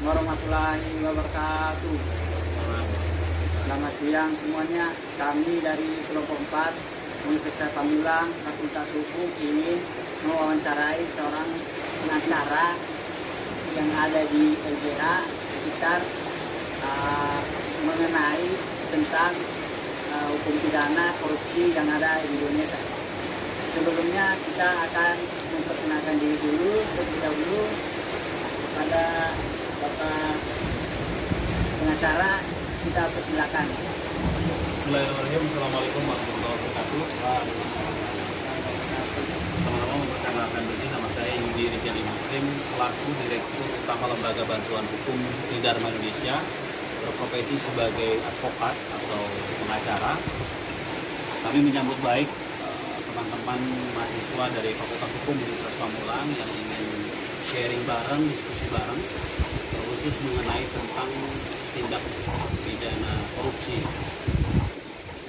warahmatullahi wabarakatuh. Selamat siang semuanya. Kami dari kelompok 4 Universitas Pamulang Fakultas Hukum ingin mewawancarai seorang pengacara yang ada di LBH sekitar mengenai tentang hukum pidana korupsi yang ada di Indonesia. Sebelumnya kita akan memperkenalkan diri dulu terlebih dahulu pada Bapak pengacara, kita persilakan. Bismillahirrahmanirrahim. Assalamualaikum warahmatullahi wabarakatuh. Pertama-tama memperkenalkan diri, nama saya Yudi Rijali Muslim, selaku Direktur Utama Lembaga Bantuan Hukum Tridharma Indonesia, berprofesi sebagai advokat atau pengacara. Kami menyambut baik teman-teman mahasiswa dari Fakultas Hukum Universitas Pamulang yang ingin sharing bareng, diskusi bareng, khusus mengenai tentang tindak pidana korupsi.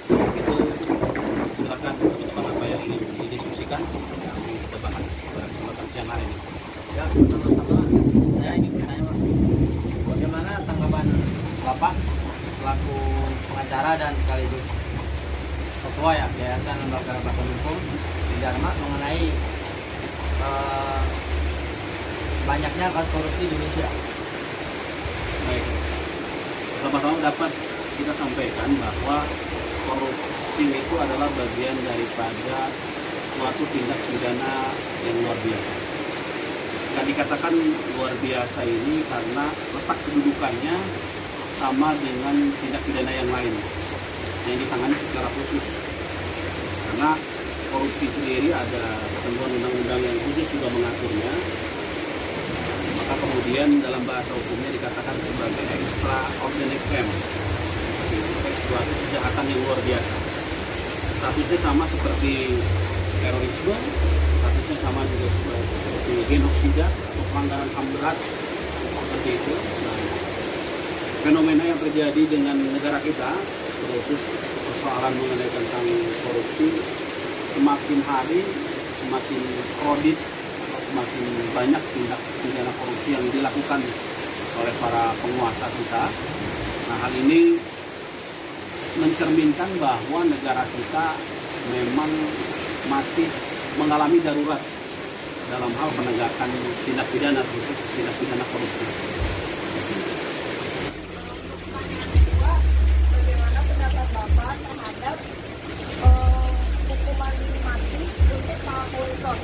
Itu silakan teman-teman apa yang ingin didiskusikan yang ingin kita bahas pada kesempatan siang hari ini. Ya, pertama-tama saya ingin bertanya, Pak, bagaimana tanggapan Bapak selaku pengacara dan sekaligus ketua Yayasan Lembaga Bantuan Hukum Tridharma mengenai banyaknya kasus korupsi di Indonesia? Baik, pertama-tama dapat kita sampaikan bahwa korupsi itu adalah bagian daripada suatu tindak pidana yang luar biasa. Bisa dikatakan luar biasa ini karena letak kedudukannya sama dengan tindak pidana yang lain yang ditangani secara khusus. Karena korupsi sendiri ada ketentuan undang-undang yang khusus juga mengaturnya. Maka kemudian dalam bahasa hukumnya dikatakan sebagai extraordinary crime, suatu kejahatan yang luar biasa. Statusnya sama seperti terorisme, statusnya sama juga seperti genosida atau pelanggaran HAM berat, seperti itu. Nah, fenomena yang terjadi dengan negara kita, khusus persoalan mengenai tentang korupsi, semakin hari semakin kredit, semakin banyak tindak pidana korupsi yang dilakukan oleh para penguasa kita. Nah, hal ini mencerminkan bahwa negara kita memang masih mengalami darurat dalam hal penegakan tindak pidana, khusus tindak pidana korupsi. Bagaimana pendapat Bapak terhadap hukuman mati untuk para koruptor?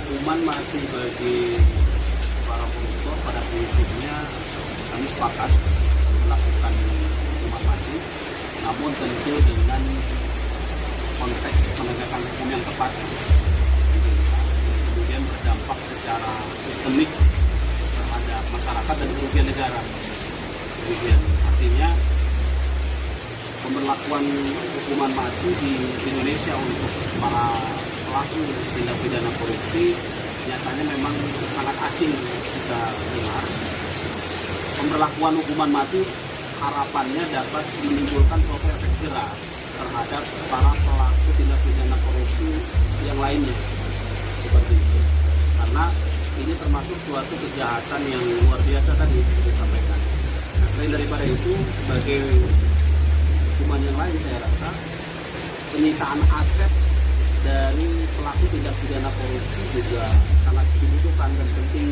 Hukuman mati bagi para koruptor pada prinsipnya kami sepakat melakukan hukuman mati, namun tentu dengan konteks penegakan hukum yang tepat, kemudian berdampak secara sistemik terhadap masyarakat dan kerugian negara. Kemudian artinya pemberlakuan hukuman mati di Indonesia untuk para pelaku tindak pidana korupsi nyatanya memang sangat asing kita dengar. Pemberlakuan hukuman mati harapannya dapat menimbulkan suatu efek jerah terhadap para pelaku tindak pidana korupsi yang lainnya, seperti itu. Karena ini termasuk suatu kejahatan yang luar biasa tadi kita sampaikan. Nah, selain daripada itu, sebagai hukuman yang lain saya rasa penyitaan aset dari pelaku tindak pidana korupsi juga sangat dibutuhkan dan penting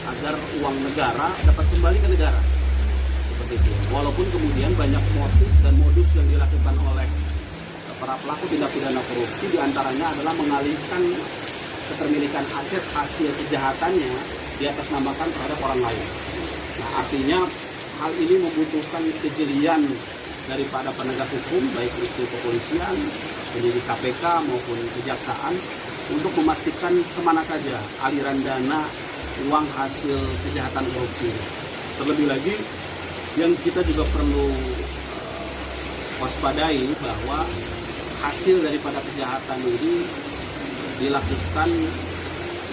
agar uang negara dapat kembali ke negara, seperti itu. Walaupun kemudian banyak motif dan modus yang dilakukan oleh para pelaku tindak pidana korupsi, diantaranya adalah mengalihkan kepemilikan aset hasil kejahatannya diatasnamakan terhadap orang lain. Nah, artinya hal ini membutuhkan kejelian daripada penegak hukum, baik itu kepolisian, penyidik KPK maupun kejaksaan, untuk memastikan kemana saja aliran dana uang hasil kejahatan korupsi. Terlebih lagi yang kita juga perlu waspadai bahwa hasil daripada kejahatan ini dilakukan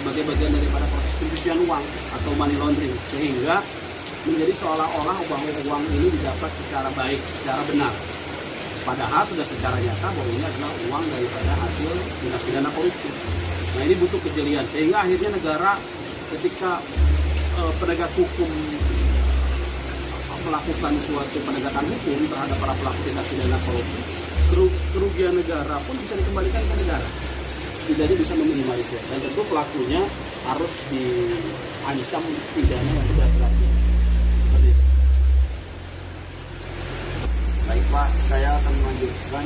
sebagai bagian daripada proses pencucian uang atau money laundering, sehingga menjadi seolah-olah bahwa uang ini didapat secara baik, secara benar. Padahal sudah secara nyata bahwa ini adalah uang daripada hasil tindak pidana korupsi. Nah, ini butuh kejelian, sehingga akhirnya negara ketika penegak hukum melakukan suatu penegakan hukum terhadap para pelaku tindak pidana korupsi, kerugian negara pun bisa dikembalikan ke negara, tidak bisa meminimalisir, dan tentu pelakunya harus diancam pidana yang seberat-beratnya. Seperti itu. Baik Pak, saya akan melanjutkan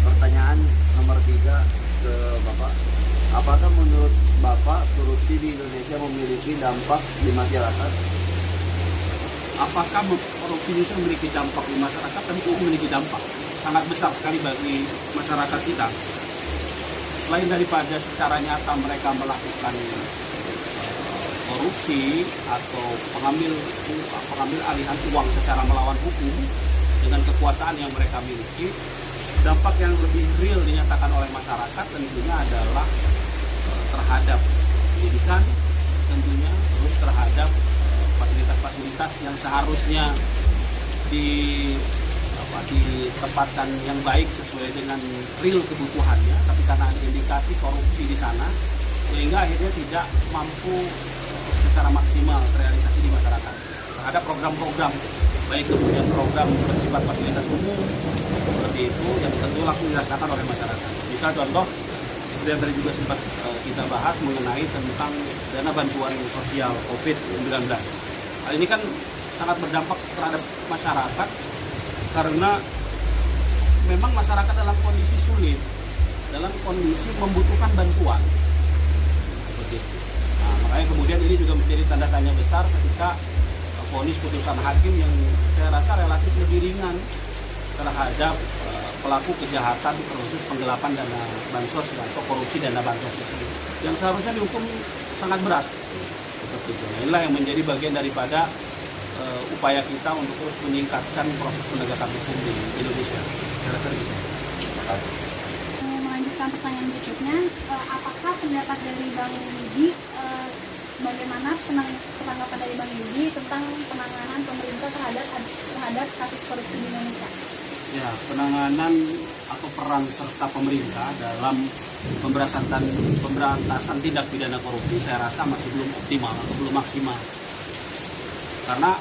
pertanyaan nomor 3 ke Bapak. Apakah menurut Bapak korupsi di Indonesia memiliki dampak di masyarakat? Apakah korupsi Indonesia memiliki dampak di masyarakat? Tentu memiliki dampak sangat besar sekali bagi masyarakat kita. Selain daripada secara nyata mereka melakukan korupsi atau pengambil alihan uang secara melawan hukum dengan kekuasaan yang mereka miliki, dampak yang lebih real dinyatakan oleh masyarakat tentunya adalah terhadap pendidikan, tentunya terus terhadap fasilitas-fasilitas yang seharusnya ditempatkan yang baik sesuai dengan real kebutuhannya, tapi karena ada indikasi korupsi di sana, sehingga akhirnya tidak mampu secara maksimal terrealisasi di masyarakat terhadap program-program, baik kemudian program bersifat fasilitas umum seperti itu yang tentu langsung dirasakan oleh masyarakat. Misal contoh yang tadi juga sempat kita bahas mengenai tentang dana bantuan sosial COVID-19. Hal ini kan sangat berdampak terhadap masyarakat karena memang masyarakat dalam kondisi sulit, dalam kondisi membutuhkan bantuan. Seperti itu. Nah, makanya kemudian ini juga menjadi tanda tanya besar ketika vonis putusan hakim yang saya rasa relatif lebih ringan terhadap pelaku kejahatan terkhusus penggelapan dana bansos atau korupsi dana bansos tersebut, yang seharusnya dihukum sangat berat. Seperti itu. Nah, inilah yang menjadi bagian daripada upaya kita untuk terus meningkatkan proses penegakan hukum di Indonesia. Saya rasa gitu. Melanjutkan pertanyaan berikutnya, apakah pendapat dari Bang Yudi, bagaimana penanggapan dari Bang Yudi tentang penanganan pemerintah terhadap kasus korupsi di Indonesia? Ya, penanganan atau peran serta pemerintah dalam pemberantasan tindak pidana korupsi saya rasa masih belum optimal atau belum maksimal. Karena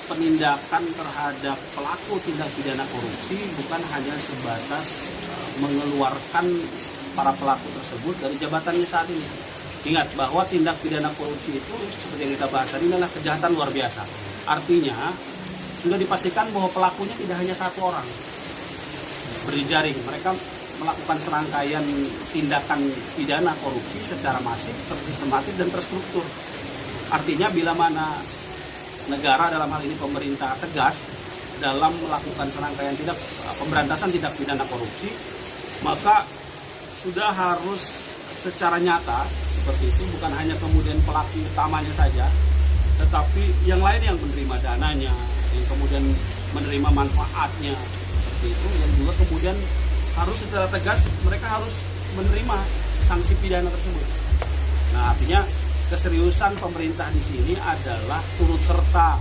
penindakan terhadap pelaku tindak pidana korupsi bukan hanya sebatas mengeluarkan para pelaku tersebut dari jabatannya saat ini. Ingat bahwa tindak pidana korupsi itu seperti yang kita bahas tadi adalah kejahatan luar biasa. Artinya sudah dipastikan bahwa pelakunya tidak hanya satu orang, berjejaring. Mereka melakukan serangkaian tindakan pidana korupsi secara masif, tersistematis dan terstruktur. Artinya bila mana negara dalam hal ini pemerintah tegas dalam melakukan serangkaian pemberantasan tindak pidana korupsi, maka sudah harus secara nyata seperti itu, bukan hanya kemudian pelaku utamanya saja, tetapi yang lain yang menerima dananya, yang kemudian menerima manfaatnya seperti itu, yang juga kemudian harus secara tegas mereka harus menerima sanksi pidana tersebut. Nah, artinya keseriusan pemerintah di sini adalah turut serta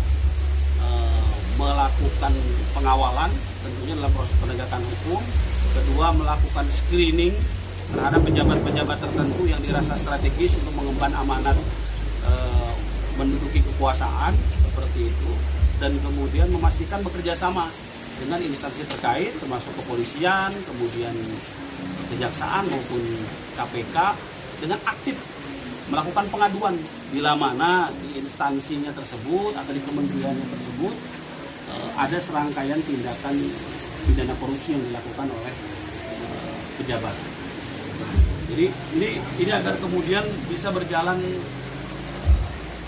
melakukan pengawalan tentunya dalam proses penegakan hukum, kedua melakukan screening terhadap pejabat-pejabat tertentu yang dirasa strategis untuk mengemban amanat menduduki kekuasaan seperti itu, dan kemudian memastikan bekerja sama dengan instansi terkait termasuk kepolisian, kemudian kejaksaan maupun KPK dengan aktif melakukan pengaduan bila mana di instansinya tersebut atau di kementeriannya tersebut ada serangkaian tindakan pidana korupsi yang dilakukan oleh pejabat. Jadi ini agar kemudian bisa berjalan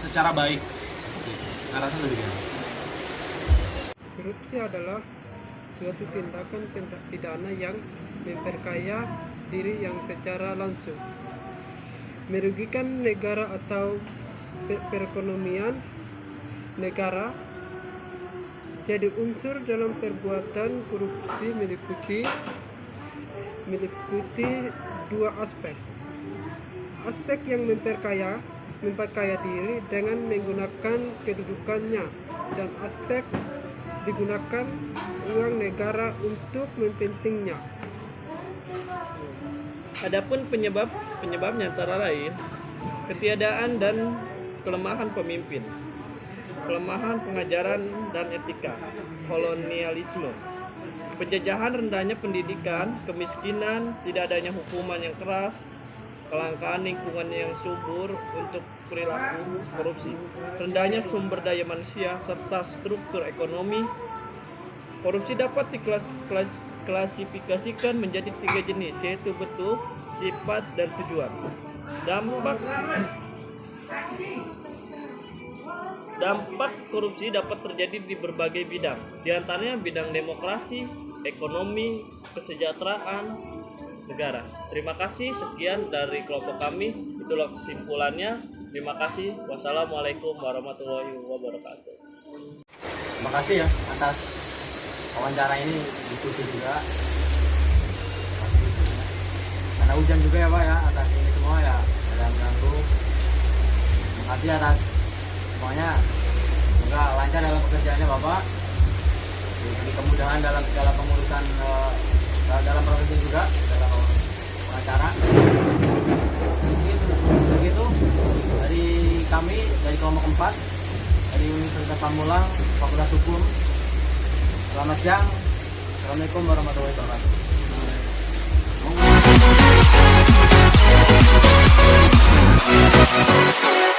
secara baik. Saya rasa demikian. Korupsi adalah suatu tindakan pidana yang memperkaya diri yang secara langsung merugikan negara atau perekonomian negara. Jadi unsur dalam perbuatan korupsi meliputi dua aspek. Aspek yang memperkaya diri dengan menggunakan kedudukannya, dan aspek digunakan uang negara untuk mempentingnya. Adapun penyebabnya antara lain ketiadaan dan kelemahan pemimpin, kelemahan pengajaran dan etika, kolonialisme, penjajahan, rendahnya pendidikan, kemiskinan, tidak adanya hukuman yang keras, kelangkaan lingkungan yang subur untuk perilaku korupsi, rendahnya sumber daya manusia, serta struktur ekonomi. Korupsi dapat diklasifikasikan menjadi 3 jenis, yaitu bentuk, sifat, dan tujuan. Dampak korupsi dapat terjadi di berbagai bidang, di antaranya bidang demokrasi, ekonomi, kesejahteraan negara. Terima kasih, sekian dari kelompok kami. Itulah kesimpulannya. Terima kasih. Wassalamualaikum warahmatullahi wabarakatuh. Terima kasih ya atas wawancara ini, diskusi juga. Karena hujan juga ya Pak ya, atas ini semua ya ada mengganggu. Terima kasih atas semuanya. Semoga lancar dalam pekerjaannya Bapak, diberi kemudahan dalam segala pengurusan dalam profesi juga, dalam pengacara. Mungkin begitu dari kami, dari kelompok 4 dari Universitas Pamulang, Fakultas Hukum. Selamat siang. Assalamualaikum warahmatullahi wabarakatuh.